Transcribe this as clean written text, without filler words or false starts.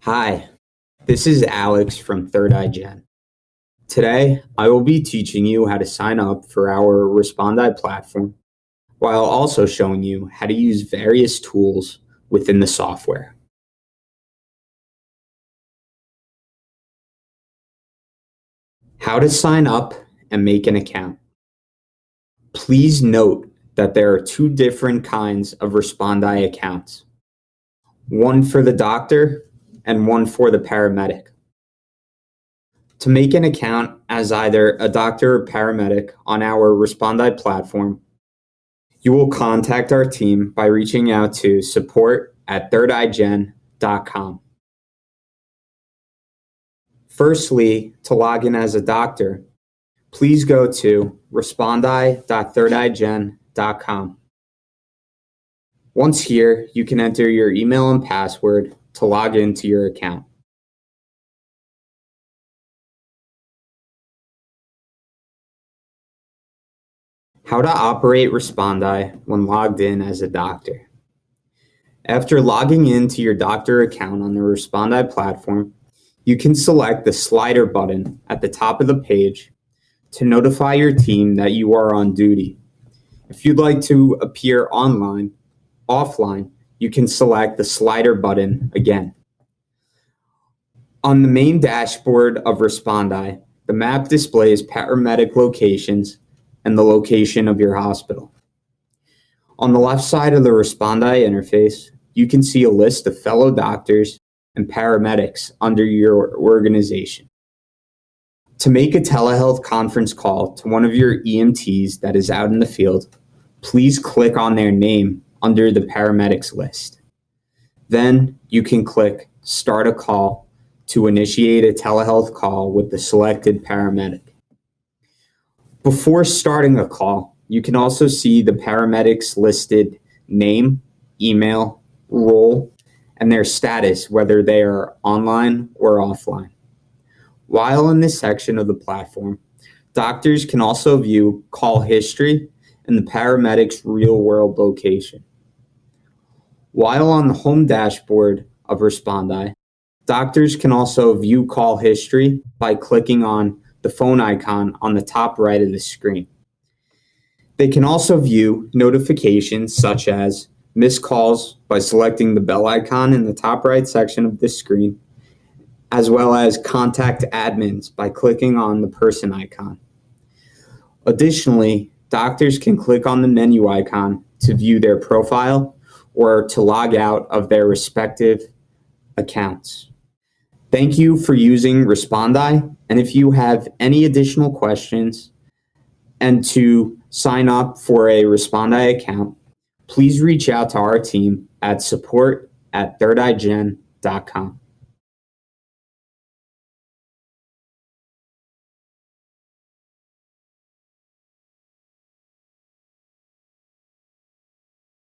Hi, this is Alex from ThirdEye Gen. Today, I will be teaching you how to sign up for our RespondEye platform while also showing you how to use various tools within the software. How to sign up and make an account. Please note that there are two different kinds of RespondEye accounts, one for the doctor and one for the paramedic. To make an account as either a doctor or paramedic on our RespondEye platform, you will contact our team by reaching out to support@thirdeyegen.com. Firstly, to log in as a doctor, please go to respondeye.thirdeyegen.com. Once here, you can enter your email and password to log into your account. How to operate RespondEye when logged in as a doctor. After logging into your doctor account on the RespondEye platform, you can select the slider button at the top of the page to notify your team that you are on duty. If you'd like to appear offline, you can select the slider button again. On the main dashboard of RespondEye, the map displays paramedic locations and the location of your hospital. On the left side of the RespondEye interface, you can see a list of fellow doctors and paramedics under your organization. To make a telehealth conference call to one of your EMTs that is out in the field, please click on their name under the paramedics list. Then you can click Start a Call to initiate a telehealth call with the selected paramedic. Before starting a call, you can also see the paramedics listed name, email, role, and their status, whether they are online or offline. While in this section of the platform, doctors can also view call history and the paramedic's real-world location. While on the home dashboard of RespondEye, doctors can also view call history by clicking on the phone icon on the top right of the screen. They can also view notifications such as missed calls by selecting the bell icon in the top right section of this screen, as well as contact admins by clicking on the person icon. Additionally, doctors can click on the menu icon to view their profile or to log out of their respective accounts. Thank you for using RespondEye, and if you have any additional questions and to sign up for a RespondEye account, please reach out to our team at support@thirdeyegen.com.